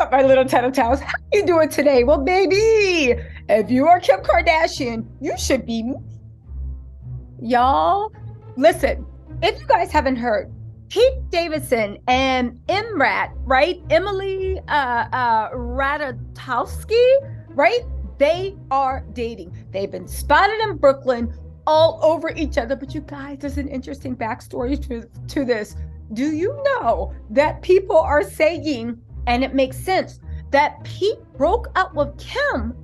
up, my little tattletales? How you doing today? Well, baby, if you are Kim Kardashian, you should be y'all. Listen, if you guys haven't heard, Pete Davidson and Imrat, right? Emily Ratajkowski, right? They are dating. They've been spotted in Brooklyn all over each other. But you guys, there's an interesting backstory to this. Do you know that people are saying, and it makes sense, that Pete broke up with Kim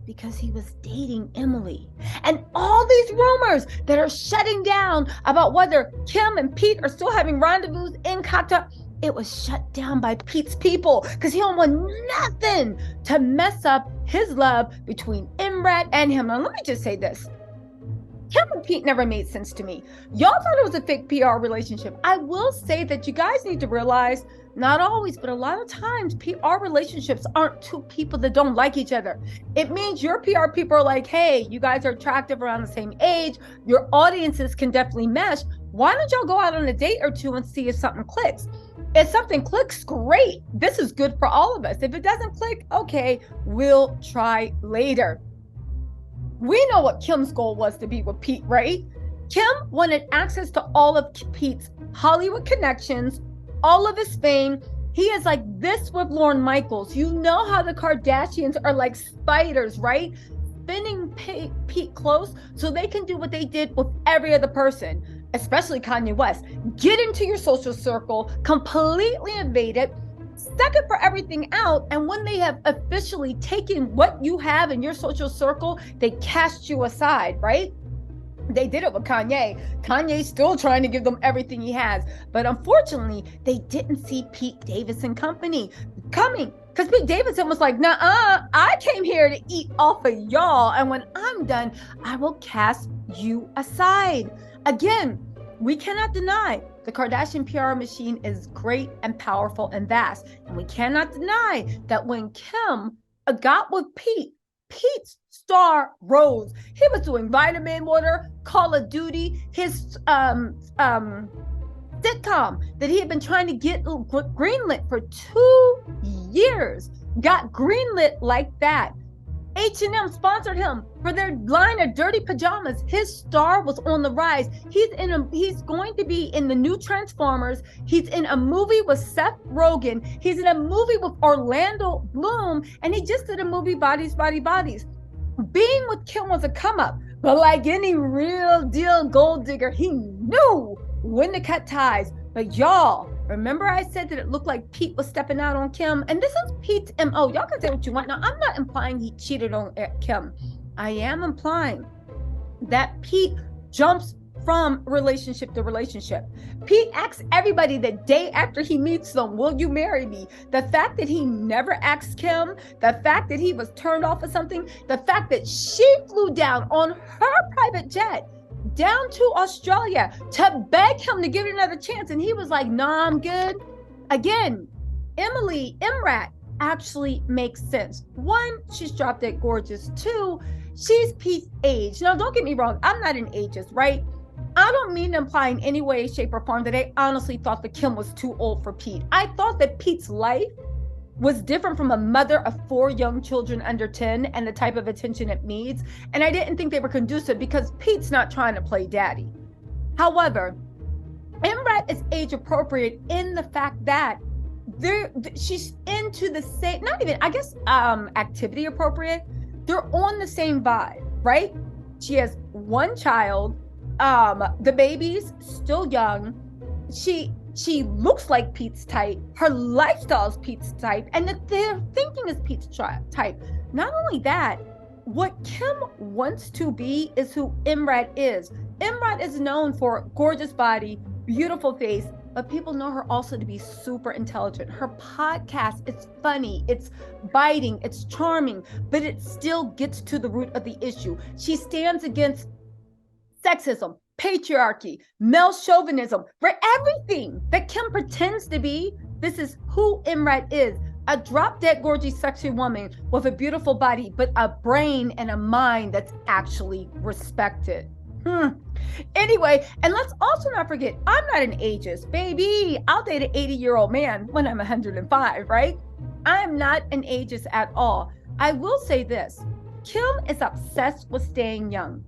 because he was dating Emily? And all these rumors that are shutting down about whether Kim and Pete are still having rendezvous in Qatar, it was shut down by Pete's people because he don't want nothing to mess up his love between Imrat and him. Now, let me just say this. Kim and Pete never made sense to me. Y'all thought it was a fake PR relationship. I will say that you guys need to realize, not always, but a lot of times PR relationships aren't two people that don't like each other. It means your PR people are like, hey, you guys are attractive, around the same age. Your audiences can definitely mesh. Why don't y'all go out on a date or two and see if something clicks? If something clicks, great. This is good for all of us. If it doesn't click, okay, we'll try later. We know what Kim's goal was to be with Pete, right? Kim wanted access to all of Pete's Hollywood connections, all of his fame. He is like this with Lorne Michaels. You know how the Kardashians are like spiders, right? Spinning Pete close so they can do what they did with every other person, especially Kanye West. Get into your social circle, completely invade it, suck it for everything out, and when they have officially taken what you have in your social circle, they cast you aside, right? They did it with Kanye. Kanye's still trying to give them everything he has, but unfortunately, they didn't see Pete Davidson company coming because Pete Davidson was like, nah, I came here to eat off of y'all, and when I'm done, I will cast you aside. Again, we cannot deny the Kardashian PR machine is great and powerful and vast. And we cannot deny that when Kim got with Pete, Pete's star rose. He was doing Vitamin Water, Call of Duty, his sitcom that he had been trying to get greenlit for 2 years. Got greenlit like that. H&M sponsored him for their line of dirty pajamas. His star was on the rise. He's going to be in the new Transformers. He's in a movie with Seth Rogen. He's in a movie with Orlando Bloom, and he just did a movie, Bodies. Being with Kim was a come up, but like any real deal gold digger, he knew when to cut ties. But y'all, remember I said that it looked like Pete was stepping out on Kim? And this is Pete's MO. Y'all can say what you want. Now, I'm not implying he cheated on Kim. I am implying that Pete jumps from relationship to relationship. Pete asks everybody the day after he meets them, will you marry me? The fact that he never asked Kim, the fact that he was turned off of something, the fact that she flew down on her private jet down to Australia to beg him to give it another chance, and he was like, nah, I'm good. Again, Emily Imrat actually makes sense. One, she's drop dead gorgeous. Two, she's Pete's age. Now, don't get me wrong, I'm not an ageist, right? I don't mean to imply in any way, shape, or form that I honestly thought that Kim was too old for Pete. I thought that Pete's life was different from a mother of 4 young children under 10 and the type of attention it needs. And I didn't think they were conducive because Pete's not trying to play daddy. However, Imrat is age appropriate in the fact that she's into the same, not even, I guess, activity appropriate. They're on the same vibe, right? She has 1 child. The baby's still young. She looks like Pete's type. Her lifestyle is Pete's type. And their thinking is Pete's type. Not only that, what Kim wants to be is who Imrat is. Imrat is known for gorgeous body, beautiful face, but people know her also to be super intelligent. Her podcast is funny, it's biting, it's charming, but it still gets to the root of the issue. She stands against sexism, patriarchy, male chauvinism, for everything that Kim pretends to be. This is who Imrat is. A drop-dead gorgeous sexy woman with a beautiful body, but a brain and a mind that's actually respected. Anyway, and let's also not forget, I'm not an ageist, baby. I'll date an 80-year-old man when I'm 105, right? I'm not an ageist at all. I will say this. Kim is obsessed with staying young.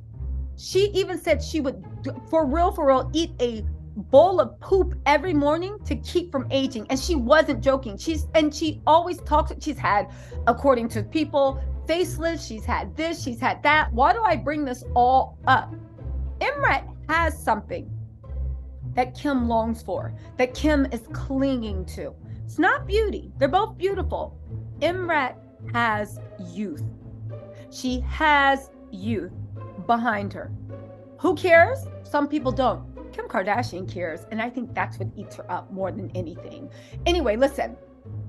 She even said she would, for real, eat a bowl of poop every morning to keep from aging. And she wasn't joking. She always talks, she's had, according to people, facelifts, she's had this, she's had that. Why do I bring this all up? Imrat has something that Kim longs for, that Kim is clinging to. It's not beauty. They're both beautiful. Imrat has youth. She has youth behind her. Who cares? Some people don't. Kim Kardashian cares, and I think that's what eats her up more than anything. Anyway, listen.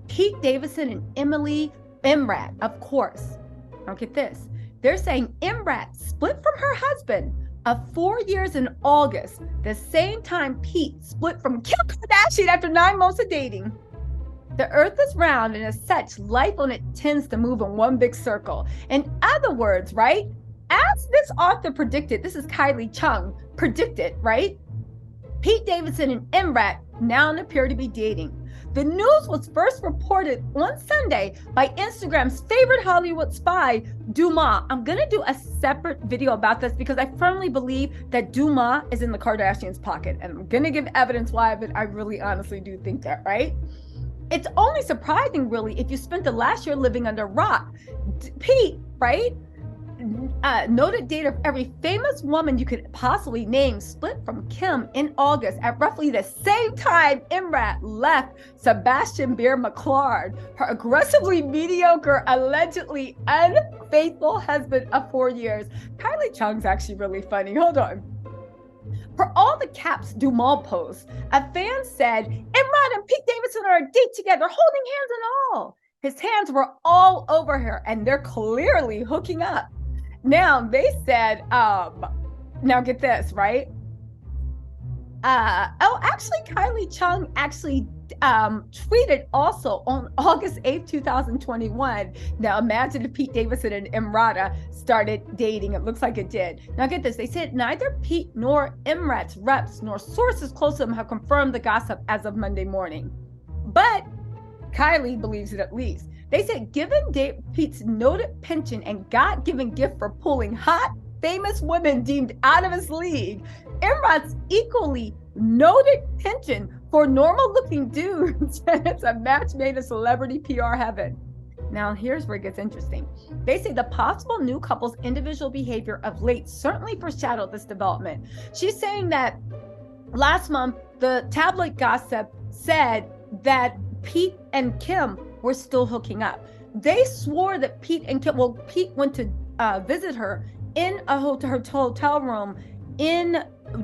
Pete Davidson and Emily Imrat, of course. Now get this. They're saying Imrat split from her husband of 4 years in August, the same time Pete split from Kim Kardashian after 9 months of dating. The earth is round, and as such, life on it tends to move in one big circle. In other words, right? As this author predicted, this is Kylie Chung, predicted, right? Pete Davidson and Imrat now appear to be dating. The news was first reported on Sunday by Instagram's favorite Hollywood spy, Dumas. I'm going to do a separate video about this because I firmly believe that Dumas is in the Kardashians' pocket. And I'm going to give evidence why, but I really honestly do think that, right? It's only surprising, really, if you spent the last year living under a rock. Pete, right? Noted date of every famous woman you could possibly name split from Kim in August at roughly the same time Imrat left Sebastian Bear McClard, her aggressively mediocre, allegedly unfaithful husband of 4 years. Kylie Chung's actually really funny. Hold on. For all the caps Dumas posts, a fan said, Imrat and Pete Davidson are a date together, holding hands and all. His hands were all over her, and they're clearly hooking up. Now, they said, now get this, right? Actually, Kylie Chung actually tweeted also on August 8th, 2021. Now, imagine if Pete Davidson and Imrata started dating. It looks like it did. Now, get this. They said neither Pete nor Imrat's reps nor sources close to them have confirmed the gossip as of Monday morning. But Kylie believes it at least. They said, given Pete's noted penchant and God-given gift for pulling hot, famous women deemed out of his league, Imrat's equally noted penchant for normal-looking dudes, it's a match made in celebrity PR heaven. Now, here's where it gets interesting. They say the possible new couple's individual behavior of late certainly foreshadowed this development. She's saying that last month, the tabloid gossip said that Pete and Kim were still hooking up. They swore that Pete went to visit her in her hotel room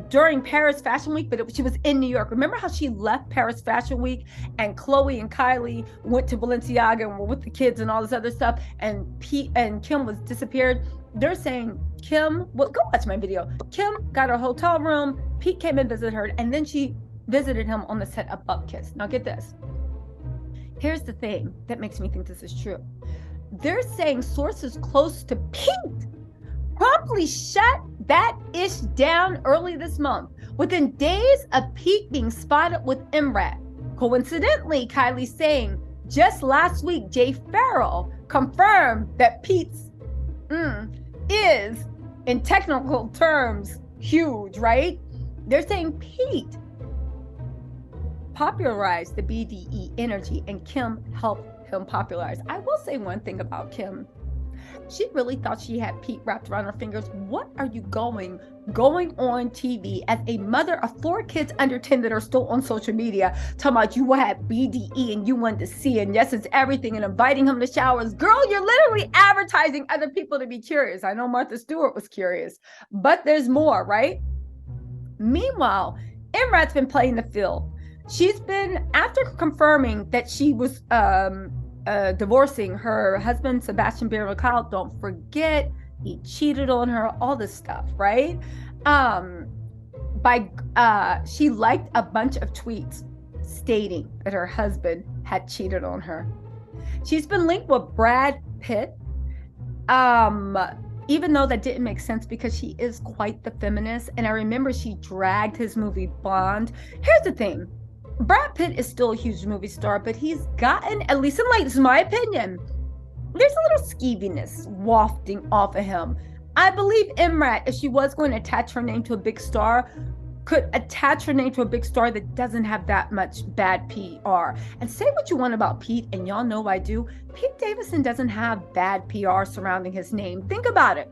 during Paris Fashion Week, but she was in New York. Remember how she left Paris Fashion Week and Khloe and Kylie went to Balenciaga and were with the kids and all this other stuff, and Pete and Kim was disappeared? They're saying Kim, well, go watch my video. Kim got her hotel room, Pete came and visited her, and then she visited him on the set of Butt Kiss. Now get this. Here's the thing that makes me think this is true. They're saying sources close to Pete promptly shut that ish down early this month, within days of Pete being spotted with Imrat. Coincidentally, Kylie's saying just last week, Jay Farrell confirmed that Pete's is, in technical terms, huge, right? They're saying Pete popularized the BDE energy and Kim helped him popularize. I will say one thing about Kim. She really thought she had Pete wrapped around her fingers. What are you going on TV as a mother of 4 kids under 10 that are still on social media talking about you had BDE and you wanted to see, and yes, it's everything, and inviting him to showers. Girl, you're literally advertising other people to be curious. I know Martha Stewart was curious, but there's more, right? Meanwhile, Imrat's been playing the field. She's been, after confirming that she was divorcing her husband, Sebastian Bear McCall, don't forget, he cheated on her, all this stuff, right? She liked a bunch of tweets stating that her husband had cheated on her. She's been linked with Brad Pitt, even though that didn't make sense because she is quite the feminist. And I remember she dragged his movie Blonde. Here's the thing. Brad Pitt is still a huge movie star, but he's gotten, at least in like, this is my opinion, there's a little skeeviness wafting off of him. I believe Imrat, if she was going to attach her name to a big star, could attach her name to a big star that doesn't have that much bad PR. And say what you want about Pete, and y'all know I do, Pete Davidson doesn't have bad PR surrounding his name. Think about it.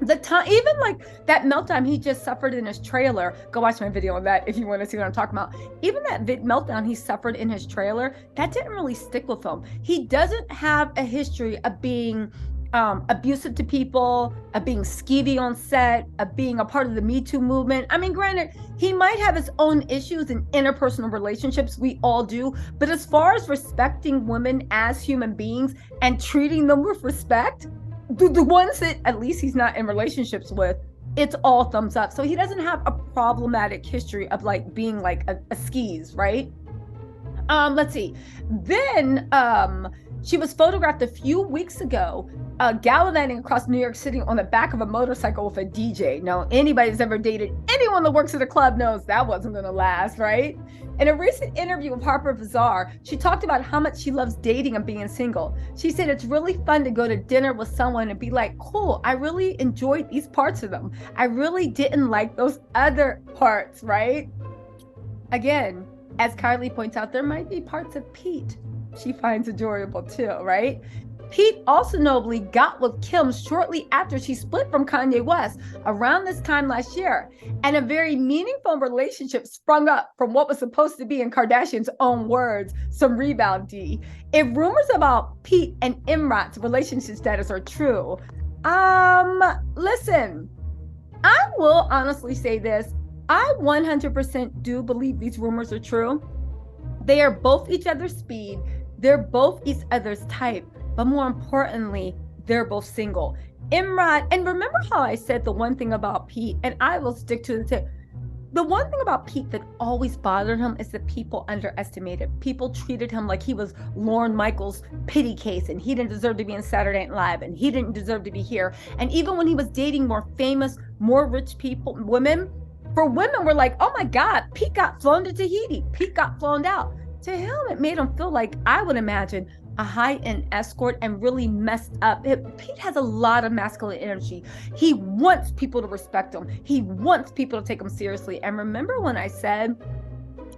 The time, even like that meltdown he just suffered in his trailer, go watch my video on that if you want to see what I'm talking about. Even that meltdown he suffered in his trailer, that didn't really stick with him. He doesn't have a history of being abusive to people, of being skeevy on set, of being a part of the Me Too movement. I mean, granted, he might have his own issues in interpersonal relationships, we all do, but as far as respecting women as human beings and treating them with respect, the ones that at least he's not in relationships with, it's all thumbs up. So he doesn't have a problematic history of like being like a skis, right? Let's see. Then she was photographed a few weeks ago gallivanting across New York City on the back of a motorcycle with a DJ. Now, anybody who's ever dated anyone that works at a club knows that wasn't going to last, right? In a recent interview with Harper Bazaar, she talked about how much she loves dating and being single. She said it's really fun to go to dinner with someone and be like, cool, I really enjoyed these parts of them. I really didn't like those other parts, right? Again, as Kylie points out, there might be parts of Pete she finds enjoyable too, right? Pete also notably got with Kim shortly after she split from Kanye West around this time last year. And a very meaningful relationship sprung up from what was supposed to be, in Kardashian's own words, some rebound D. If rumors about Pete and Imrat's relationship status are true, listen, I will honestly say this. I 100% do believe these rumors are true. They are both each other's speed. They're both each other's type. But more importantly, they're both single. Imrat, and remember how I said the one thing about Pete, and I will stick to the tip. The one thing about Pete that always bothered him is that people underestimated. People treated him like he was Lorne Michaels' pity case, and he didn't deserve to be in Saturday Night Live, and he didn't deserve to be here. And even when he was dating more famous, more rich people, women, for women were like, oh my God, Pete got flown to Tahiti. Pete got flown out. To him, it made him feel like, I would imagine, a high-end escort and really messed up. Pete has a lot of masculine energy. He wants people to respect him. He wants people to take him seriously. And remember when I said,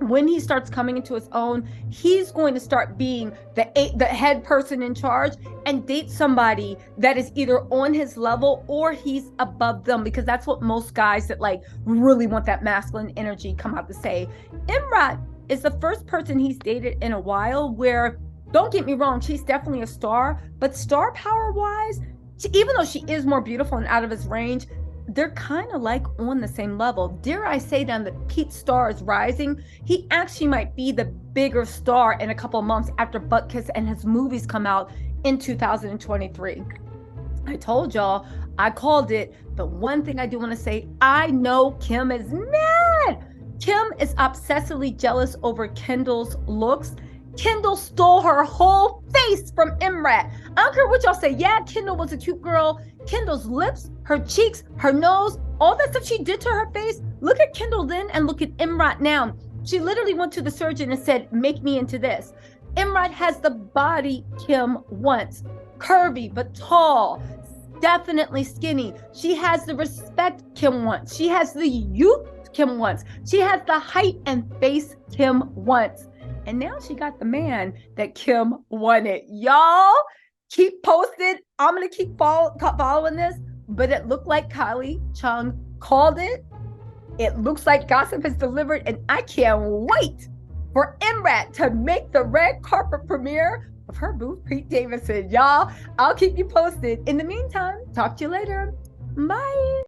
when he starts coming into his own, he's going to start being the head person in charge and date somebody that is either on his level or he's above them, because that's what most guys that like really want that masculine energy come out to say. Imrat is the first person he's dated in a while where, don't get me wrong, she's definitely a star, but star power wise, even though she is more beautiful and out of his range, they're kind of like on the same level. Dare I say then that Pete's star is rising. He actually might be the bigger star in a couple of months after Butt Kiss and his movies come out in 2023. I told y'all, I called it, but one thing I do want to say, I know Kim is mad. Kim is obsessively jealous over Kendall's looks. Kendall stole her whole face from Imrat. I don't care what y'all say. Yeah, Kendall was a cute girl. Kendall's lips, her cheeks, her nose, all that stuff she did to her face. Look at Kendall then and look at Imrat now. She literally went to the surgeon and said, make me into this. Imrat has the body Kim wants. Curvy, but tall. Definitely skinny. She has the respect Kim wants. She has the youth Kim wants. She has the height and face Kim wants. And now she got the man that Kim wanted. Y'all keep posted. I'm going to keep following this. But it looked like Kylie Chung called it. It looks like gossip is delivered. And I can't wait for Imrat to make the red carpet premiere of her boo, Pete Davidson. Y'all, I'll keep you posted. In the meantime, talk to you later. Bye.